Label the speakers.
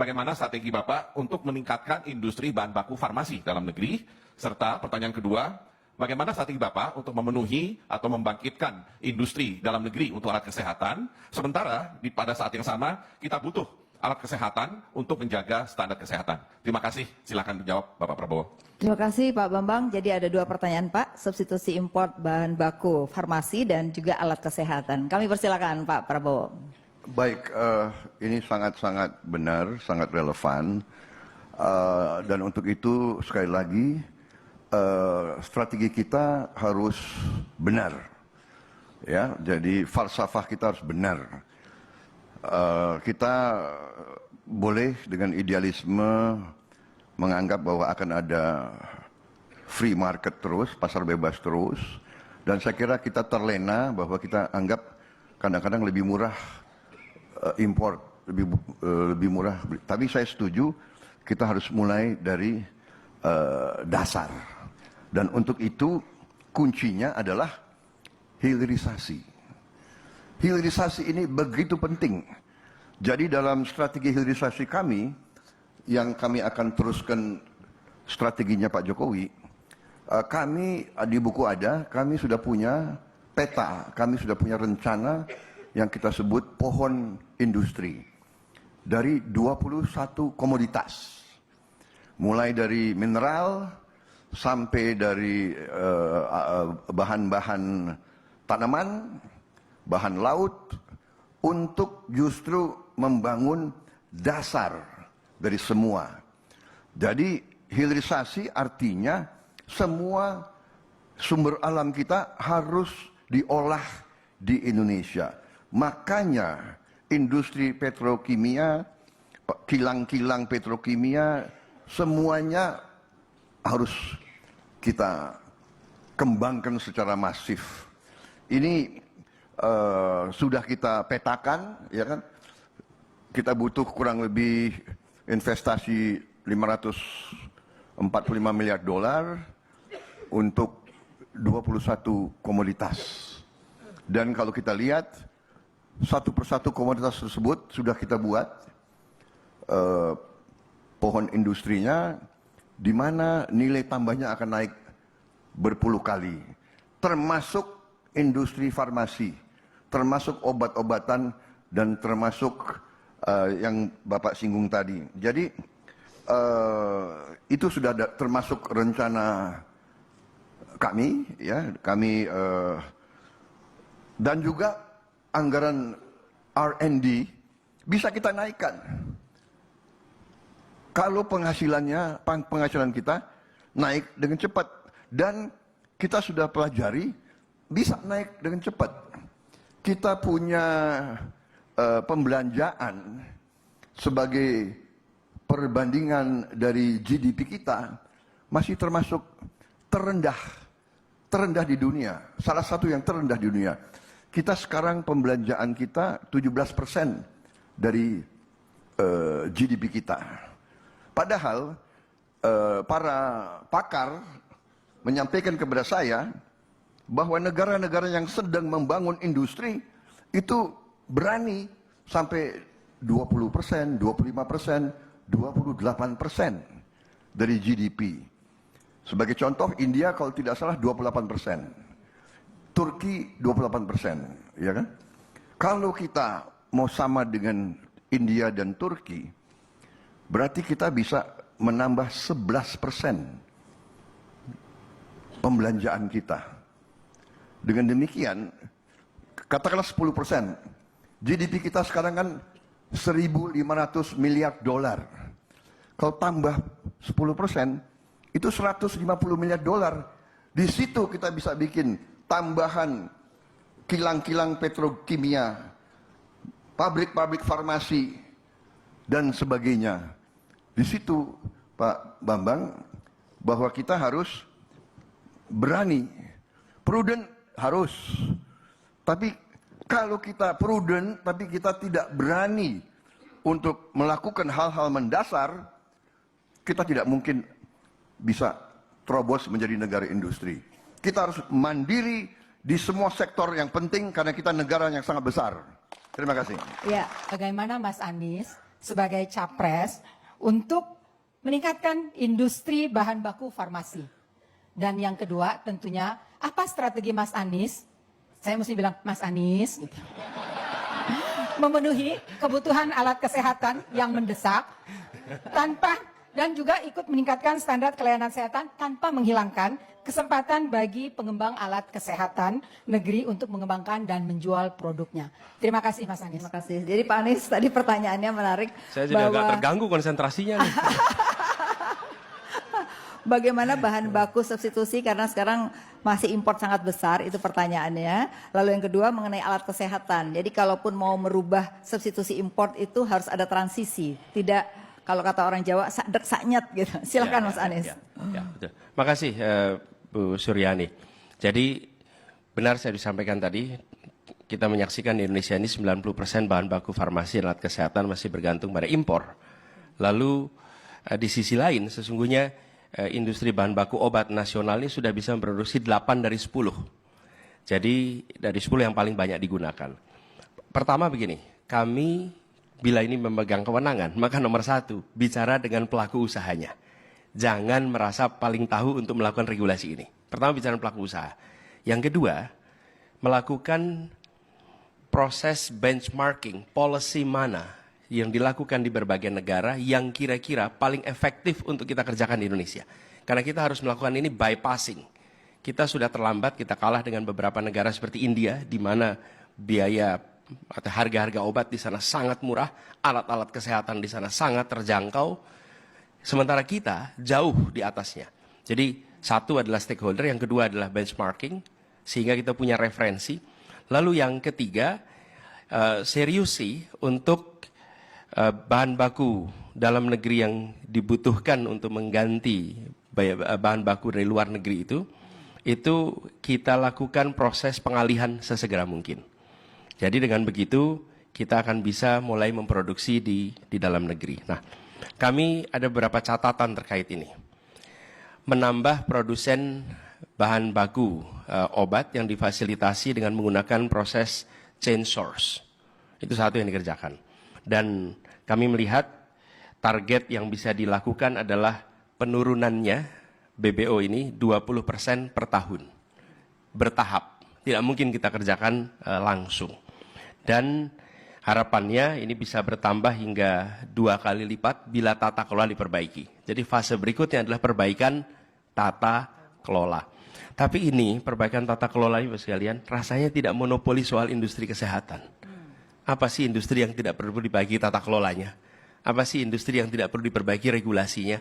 Speaker 1: bagaimana strategi Bapak untuk meningkatkan industri bahan baku farmasi dalam negeri? Serta pertanyaan kedua, bagaimana strategi Bapak untuk memenuhi atau membangkitkan industri dalam negeri untuk alat kesehatan, sementara pada saat yang sama kita butuh alat kesehatan untuk menjaga standar kesehatan. Terima kasih, silakan dijawab Bapak Prabowo.
Speaker 2: Terima kasih Pak Bambang. Jadi ada dua pertanyaan Pak, substitusi import bahan baku farmasi dan juga alat kesehatan. Kami persilakan Pak Prabowo.
Speaker 3: Baik, ini sangat-sangat benar, sangat relevan. Dan untuk itu sekali lagi strategi kita harus benar. Ya, jadi falsafah kita harus benar. Kita boleh dengan idealisme menganggap bahwa akan ada free market terus, pasar bebas terus, dan saya kira kita terlena bahwa kita anggap kadang-kadang lebih murah import, lebih murah. Tapi saya setuju kita harus mulai dari dasar, dan untuk itu kuncinya adalah hilirisasi. Hilirisasi ini begitu penting. Jadi dalam strategi hilirisasi kami, yang kami akan teruskan strateginya Pak Jokowi, kami di buku ada, kami sudah punya peta, kami sudah punya rencana yang kita sebut pohon industri. Dari 21 komoditas. Mulai dari mineral, sampai dari bahan-bahan tanaman, bahan laut, untuk justru membangun dasar dari semua. Jadi hilirisasi artinya semua sumber alam kita harus diolah di Indonesia. Makanya industri petrokimia, kilang-kilang petrokimia, semuanya harus kita kembangkan secara masif. Ini sudah kita petakan, ya kan? Kita butuh kurang lebih investasi 545 miliar dolar untuk 21 komoditas. Dan kalau kita lihat satu persatu komoditas tersebut sudah kita buat pohon industrinya, di mana nilai tambahnya akan naik berpuluh kali, termasuk industri farmasi, termasuk obat-obatan, dan termasuk yang Bapak singgung tadi. Jadi itu sudah termasuk rencana kami, ya, kami dan juga anggaran R&D bisa kita naikkan. Kalau penghasilan kita naik dengan cepat, dan kita sudah pelajari bisa naik dengan cepat. Kita punya pembelanjaan sebagai perbandingan dari GDP kita masih termasuk terendah di dunia. Salah satu yang terendah di dunia. Kita sekarang pembelanjaan kita 17% dari GDP kita. Padahal para pakar menyampaikan kepada saya bahwa negara-negara yang sedang membangun industri itu berani sampai 20%, 25%, 28% dari GDP. Sebagai contoh, India kalau tidak salah 28%. Turki 28%, ya kan? Kalau kita mau sama dengan India dan Turki, berarti kita bisa menambah 11% pembelanjaan kita. Dengan demikian, katakanlah 10%. GDP kita sekarang kan 1.500 miliar dolar. Kalau tambah 10%, itu 150 miliar dolar. Di situ kita bisa bikin tambahan kilang-kilang petrokimia, pabrik-pabrik farmasi, dan sebagainya. Di situ, Pak Bambang, bahwa kita harus berani, prudent harus. Tapi kalau kita prudent, tapi kita tidak berani untuk melakukan hal-hal mendasar, kita tidak mungkin bisa terobos menjadi negara industri. Kita harus mandiri di semua sektor yang penting karena kita negara yang sangat besar. Terima kasih.
Speaker 4: Ya, bagaimana Mas Anies sebagai capres untuk meningkatkan industri bahan baku farmasi. Dan yang kedua tentunya apa strategi Mas Anies? Saya mesti bilang Mas Anies gitu. Memenuhi kebutuhan alat kesehatan yang mendesak dan juga ikut meningkatkan standar pelayanan kesehatan tanpa menghilangkan kesempatan bagi pengembang alat kesehatan negeri untuk mengembangkan dan menjual produknya. Terima kasih Mas Anies.
Speaker 2: Terima kasih. Jadi Pak Anies tadi pertanyaannya menarik.
Speaker 5: Saya juga agak terganggu konsentrasinya nih.
Speaker 2: Bagaimana bahan baku substitusi karena sekarang masih import sangat besar, itu pertanyaannya. Lalu yang kedua mengenai alat kesehatan. Jadi kalaupun mau merubah substitusi import itu harus ada transisi. Tidak, kalau kata orang Jawa, sakdek saknyet gitu. Silakan Mas Anies.
Speaker 5: Ya, betul. Makasih Bu Suryani. Jadi benar saya disampaikan tadi, kita menyaksikan di Indonesia ini 90% bahan baku farmasi dan alat kesehatan masih bergantung pada impor. Lalu di sisi lain sesungguhnya industri bahan baku obat nasional ini sudah bisa memproduksi 8 dari 10. Jadi dari 10 yang paling banyak digunakan. Pertama begini, kami bila ini memegang kewenangan, maka nomor 1, bicara dengan pelaku usahanya. Jangan merasa paling tahu untuk melakukan regulasi ini. Pertama bicara dengan pelaku usaha. Yang kedua, melakukan proses benchmarking, policy mana yang dilakukan di berbagai negara yang kira-kira paling efektif untuk kita kerjakan di Indonesia. Karena kita harus melakukan ini bypassing. Kita sudah terlambat, kita kalah dengan beberapa negara seperti India, di mana biaya atau harga-harga obat di sana sangat murah, alat-alat kesehatan di sana sangat terjangkau, sementara kita jauh di atasnya. Jadi satu adalah stakeholder, yang kedua adalah benchmarking, sehingga kita punya referensi. Lalu yang ketiga, seriusi untuk bahan baku dalam negeri yang dibutuhkan untuk mengganti bahan baku dari luar negeri itu kita lakukan proses pengalihan sesegera mungkin. Jadi dengan begitu kita akan bisa mulai memproduksi di dalam negeri. Nah, kami ada beberapa catatan terkait ini. Menambah produsen bahan baku obat yang difasilitasi dengan menggunakan proses chain source. Itu satu yang dikerjakan. Dan kami melihat target yang bisa dilakukan adalah penurunannya BBO ini 20% per tahun. Bertahap. Tidak mungkin kita kerjakan langsung. Dan harapannya ini bisa bertambah hingga 2 kali lipat bila tata kelola diperbaiki. Jadi fase berikutnya adalah perbaikan tata kelola. Tapi ini perbaikan tata kelola ini Bapak sekalian rasanya tidak monopoli soal industri kesehatan. Apa sih industri yang tidak perlu diperbaiki tata kelolanya? Apa sih industri yang tidak perlu diperbaiki regulasinya?